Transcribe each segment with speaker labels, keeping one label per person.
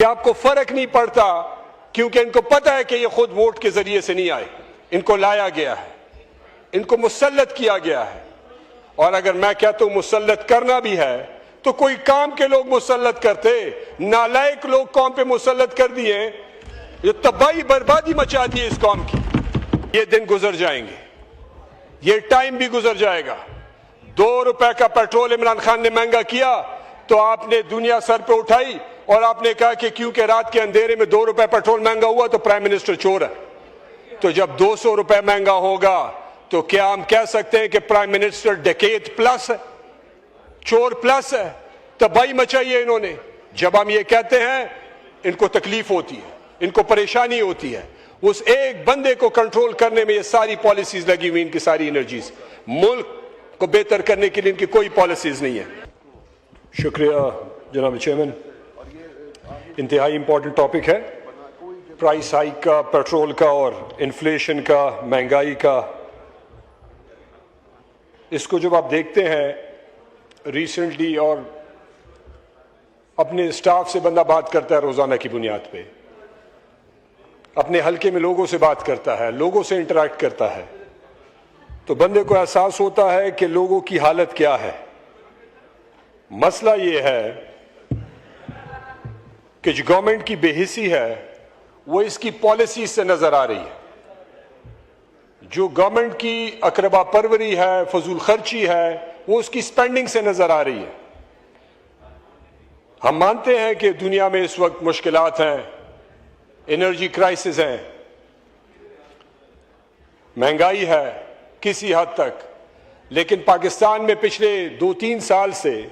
Speaker 1: आपको फर्क नहीं पड़ता, क्योंकि इनको पता है कि ये खुद वोट के जरिए से नहीं आए, इनको लाया गया है, इनको मुसल्लत किया गया है। और अगर मैं कहता हूं मुसल्लत करना भी है तो कोई काम के लोग मुसल्लत करते, नालायक लोग कौम पे मुसल्लत कर दिए, ये तबाही बर्बादी मचा दी इस कौम की। ये दिन गुजर जाएंगे, ये टाइम भी गुजर जाएगा। 2 रुपए का पेट्रोल इमरान खान ने महंगा किया तो आपने दुनिया सर पे उठाई और आपने कहा कि क्योंकि रात के अंधेरे में 2 रुपए पेट्रोल महंगा हुआ तो प्राइम मिनिस्टर चोर है। तो जब 200 रुपए महंगा होगा तो क्या हम कह सकते हैं कि प्राइम मिनिस्टर डकैत प्लस है, चोर प्लस है? तबाही मचाई है इन्होंने। जब हम ये कहते हैं इनको तकलीफ होती है, इनको परेशानी होती है। उस एक बंदे को कंट्रोल करने में ये सारी पॉलिसीज लगी हुई, इनकी सारी एनर्जीज। मुल्क को बेहतर करने के लिए इनकी कोई पॉलिसीज नहीं है। शुक्रिया जनाब चेयरमैन। इंतहाई इंपॉर्टेंट टॉपिक है, प्राइस हाइक का, पेट्रोल का और इन्फ्लेशन का, महंगाई का। इसको जब आप देखते हैं रिसेंटली, और अपने स्टाफ से बंदा बात करता है रोजाना की बुनियाद पे, अपने हलके में लोगों से बात करता है, लोगों से इंटरेक्ट करता है, तो बंदे को एहसास होता है कि लोगों की हालत क्या है। मसला ये है कि जो गवर्नमेंट की बेहिसी है वो इसकी पॉलिसी से नजर आ रही है। जो गवर्नमेंट की अकरबा परवरी है, फजूल खर्ची है, वो उसकी स्पेंडिंग से नजर आ रही है। हम मानते हैं कि दुनिया में इस वक्त मुश्किलात हैं, एनर्जी क्राइसिस है, महंगाई है किसी हद तक, लेकिन पाकिस्तान में पिछले 2-3 साल से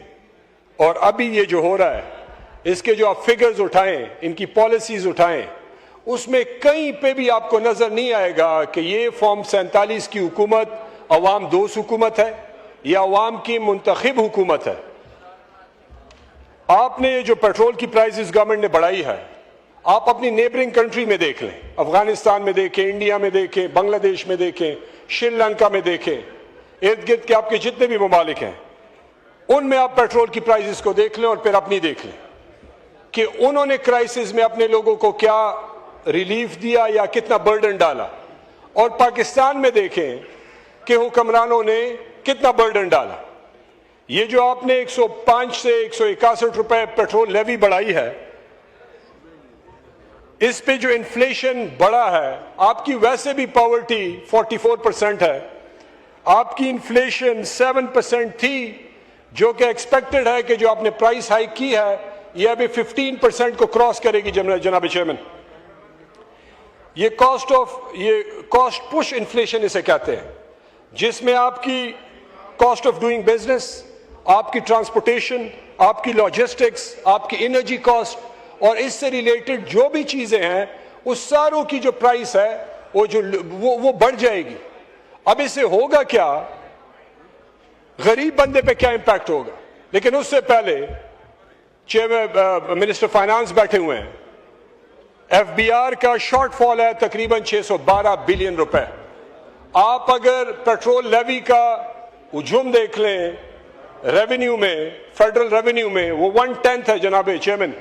Speaker 1: और अभी ये जो हो रहा है, इसके जो आप फिगर्स उठाएं, इनकी पॉलिसीज उठाएं, उसमें कहीं पे भी आपको नजर नहीं आएगा कि ये फॉर्म 47 की हुकूमत अवाम दोस्त हुकूमत है या अवाम की मुंतखब हुकूमत है। आपने जो पेट्रोल की प्राइसेस गवर्नमेंट ने बढ़ाई है, आप अपनी नेबरिंग कंट्री में देख लें, अफगानिस्तान में देखें, इंडिया में देखें, बांग्लादेश में देखें, श्रीलंका में देखें, इर्द गिर्द के आपके जितने भी ममालिक हैं, उनमें आप पेट्रोल की प्राइसेस को देख लें और फिर अपनी देख लें कि उन्होंने क्राइसिस में अपने लोगों को क्या रिलीफ दिया या कितना बर्डन डाला। और पाकिस्तान में देखें कि हुक्मरानों ने कितना बर्डन डाला। ये जो आपने 105 से 161 रुपए पेट्रोल लेवी बढ़ाई है, इस पे जो इन्फ्लेशन बढ़ा है, आपकी वैसे भी पॉवर्टी 44% है, आपकी इन्फ्लेशन 7% थी, जो कि एक्सपेक्टेड है कि जो आपने प्राइस हाइक की है ये अभी 15% को क्रॉस करेगी। जनाब चेयरमैन, ये कॉस्ट पुश इन्फ्लेशन इसे कहते हैं, जिसमें आपकी कॉस्ट ऑफ डूइंग बिजनेस, आपकी ट्रांसपोर्टेशन, आपकी लॉजिस्टिक्स, आपकी एनर्जी कॉस्ट और इससे रिलेटेड जो भी चीजें हैं, उस सारों की जो प्राइस है वो बढ़ जाएगी। अब इससे होगा क्या, गरीब बंदे पे क्या इंपैक्ट होगा? लेकिन उससे पहले चेयरमैन मिनिस्टर फाइनेंस बैठे हुए हैं। एफबीआर का शॉर्टफॉल है तकरीबन 612 बिलियन रुपए। आप अगर पेट्रोल लेवी का हुजूम देख लें रेवेन्यू में, फेडरल रेवेन्यू में, वो 1/10 है जनाब चेयरमैन।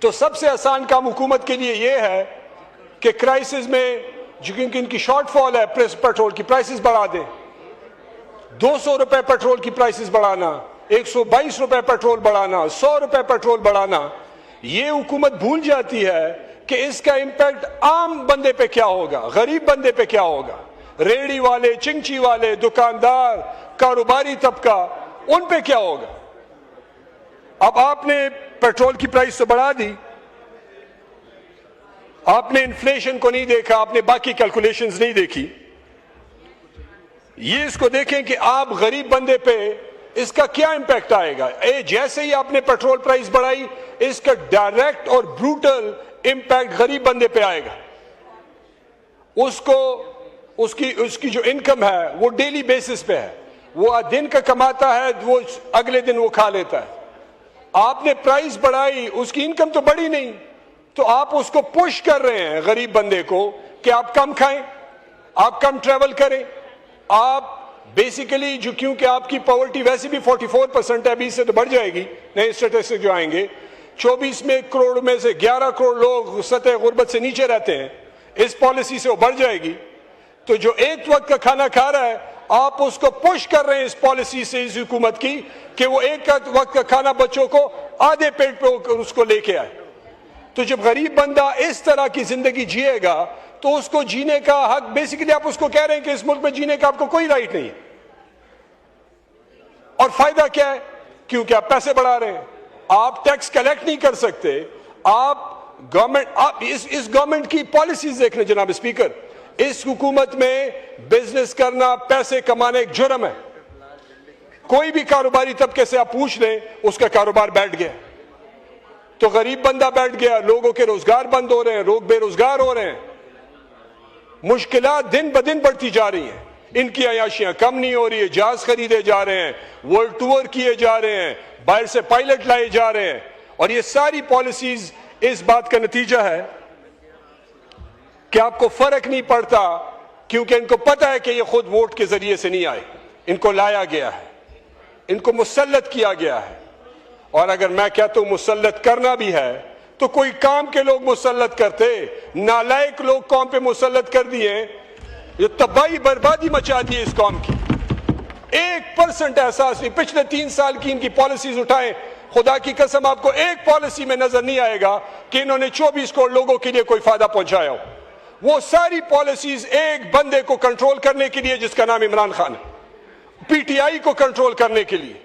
Speaker 1: तो सबसे आसान काम हुकूमत के लिए यह है कि क्राइसिस में जो इनकी शॉर्टफॉल है, पेट्रोल की प्राइसेस बढ़ा दें। 200 रुपए पेट्रोल की प्राइसेस बढ़ाना, 122 रुपए पेट्रोल बढ़ाना, 100 रुपए पेट्रोल बढ़ाना, ये हुकूमत भूल जाती है कि इसका इंपैक्ट आम बंदे पे क्या होगा, गरीब बंदे पे क्या होगा, रेडी वाले, चिंची वाले, दुकानदार, कारोबारी तबका, उन पे क्या होगा। अब आपने पेट्रोल की प्राइस तो बढ़ा दी, आपने इन्फ्लेशन को नहीं देखा, आपने बाकी कैलकुलेशंस नहीं देखी। ये इसको देखें कि आप गरीब बंदे पे इसका क्या इंपैक्ट आएगा। जैसे ही आपने पेट्रोल प्राइस बढ़ाई, इसका डायरेक्ट और ब्रूटल इंपैक्ट गरीब बंदे पे आएगा। उसको उसकी जो इनकम है वो डेली बेसिस पे है, वो दिन का कमाता है, वो अगले दिन वो खा लेता है। आपने प्राइस बढ़ाई, उसकी इनकम तो बढ़ी नहीं, तो आप उसको पुश कर रहे हैं गरीब बंदे को कि आप कम खाएं, आप कम ट्रेवल करें, आप बेसिकली क्योंकि आपकी पॉवर्टी वैसे भी 44% है, 20 से तो बढ़ जाएगी, नए स्टेटिस्टिक्स जो आएंगे, 24 में करोड़ में से 11 करोड़ लोग सतह गुर्बत से नीचे रहते हैं, इस पॉलिसी से वो बढ़ जाएगी। तो जो एक वक्त का खाना खा रहा है, आप उसको पुश कर रहे हैं इस पॉलिसी से, इस हुकूमत की, कि वो एक वक्त का खाना बच्चों को आधे पेट पे उसको लेके आए। तो जब गरीब बंदा इस तरह की जिंदगी जिएगा तो उसको जीने का हक, बेसिकली आप उसको कह रहे हैं कि इस मुल्क में जीने का आपको कोई राइट नहीं है। और फायदा क्या है? क्योंकि आप पैसे बढ़ा रहे हैं, आप टैक्स कलेक्ट नहीं कर सकते, आप इस गवर्नमेंट की पॉलिसीज देख लें जनाब स्पीकर। इस हुकूमत में बिजनेस करना, पैसे कमाना एक जुर्म है। कोई भी कारोबारी तबके से आप पूछ लें, उसका कारोबार बैठ गया। तो गरीब बंदा बैठ गया, लोगों के रोजगार बंद हो रहे हैं, लोग बेरोजगार हो रहे हैं, मुश्किलात दिन ब दिन बढ़ती जा रही हैं। इनकी अयाशियां कम नहीं हो रही है, जहाज खरीदे जा रहे हैं, वर्ल्ड टूर किए जा रहे हैं, बाहर से पायलट लाए जा रहे हैं। और ये सारी पॉलिसीज इस बात का नतीजा है कि आपको फर्क नहीं पड़ता, क्योंकि इनको पता है कि ये खुद वोट के जरिए से नहीं आए, इनको लाया गया है, इनको मुसल्लत किया गया है। और अगर मैं कहता हूं मुसल्लत करना भी है, तो कोई काम के लोग मुसल्लत करते, नालायक लोग कौम पे मुसल्लत कर दिए, जो तबाही बर्बादी मचा दी इस कौम की। 1% एहसास नहीं। पिछले 3 साल की इनकी पॉलिसीज उठाएं, खुदा की कसम आपको एक पॉलिसी में नजर नहीं आएगा कि इन्होंने 24 करोड़ लोगों के लिए कोई फायदा पहुंचाया हो। वो सारी पॉलिसीज एक बंदे को कंट्रोल करने के लिए, जिसका नाम इमरान खान है, पीटीआई को कंट्रोल करने के लिए।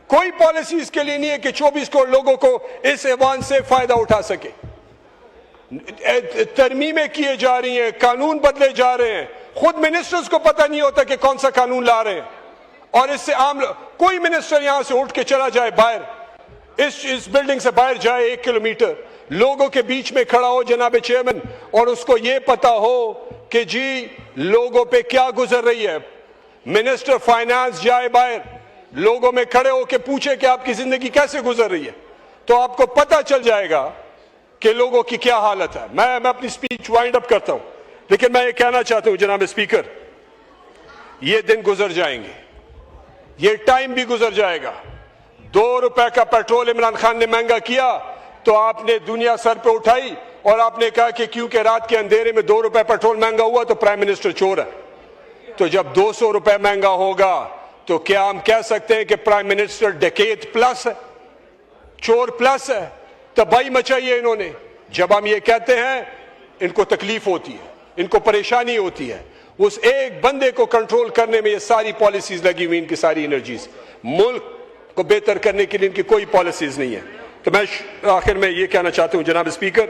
Speaker 1: कोई पॉलिसी इसके लिए नहीं है कि 24 करोड़ लोगों को इस ऐवान से फायदा उठा सके। तरमीमें किए जा रही हैं, कानून बदले जा रहे हैं, खुद मिनिस्टर्स को पता नहीं होता कि कौन सा कानून ला रहे हैं। और इससे आम कोई मिनिस्टर यहां से उठ के चला जाए बाहर, इस बिल्डिंग से बाहर जाए 1 किलोमीटर, लोगों के बीच में खड़ा हो जनाब चेयरमैन, और उसको ये पता हो कि जी लोगों पे क्या गुजर रही है। मिनिस्टर फाइनेंस जाए बाहर, लोगों में खड़े होकर पूछे कि आपकी जिंदगी कैसे गुजर रही है, तो आपको पता चल जाएगा कि लोगों की क्या हालत है। मैं अपनी स्पीच वाइंड अप करता हूं, लेकिन मैं ये कहना चाहता हूं जनाब स्पीकर, ये दिन गुजर जाएंगे, ये टाइम भी गुजर जाएगा। 2 रुपए का पेट्रोल इमरान खान ने महंगा किया तो आपने दुनिया सर पे उठाई और आपने कहा कि क्योंकि रात के अंधेरे में 2 रुपए पेट्रोल महंगा हुआ तो प्राइम मिनिस्टर चोर है। तो जब 200 रुपए महंगा होगा तो क्या हम कह सकते हैं कि प्राइम मिनिस्टर डकैत प्लस है, चोर प्लस है? तबाही मचाई है इन्होंने। जब हम ये कहते हैं इनको तकलीफ होती है, इनको परेशानी होती है। उस एक बंदे को कंट्रोल करने में ये सारी पॉलिसीज लगी हुई, इनकी सारी एनर्जीज। मुल्क को बेहतर करने के लिए इनकी कोई पॉलिसीज नहीं है। तो मैं आखिर में ये कहना चाहता हूं जनाब स्पीकर,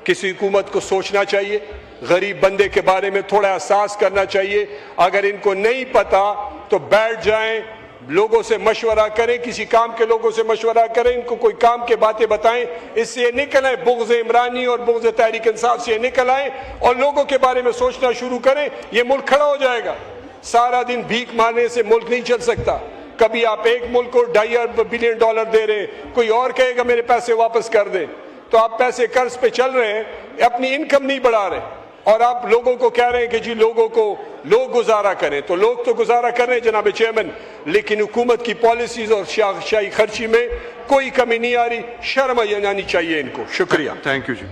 Speaker 1: किसी हुकूमत को सोचना चाहिए, गरीब बंदे के बारे में थोड़ा एहसास करना चाहिए। अगर इनको नहीं पता तो बैठ जाएं, लोगों से मशवरा करें, किसी काम के लोगों से मशवरा करें, इनको कोई काम के बातें बताएं, इससे ये निकल आए, बुग़्ज़ इमरानी और बुग़्ज़ तहरीक इंसाफ से निकल आए और लोगों के बारे में सोचना शुरू करें। ये मुल्क खड़ा हो जाएगा। सारा दिन भीख मारने से मुल्क नहीं चल सकता। कभी आप एक मुल्क को $2.5 बिलियन दे रहे हैं, कोई और कहेगा मेरे पैसे वापस कर दे, तो आप पैसे कर्ज पे चल रहे हैं, अपनी इनकम नहीं बढ़ा रहे, और आप लोगों को कह रहे हैं कि जी लोगों को लोग गुजारा करें। तो लोग तो गुजारा कर रहे हैं जनाब चेयरमैन, लेकिन हुकूमत की पॉलिसीज और शाही खर्ची में कोई कमी नहीं आ रही। शर्म आनी चाहिए इनको। शुक्रिया।
Speaker 2: Thank you ji.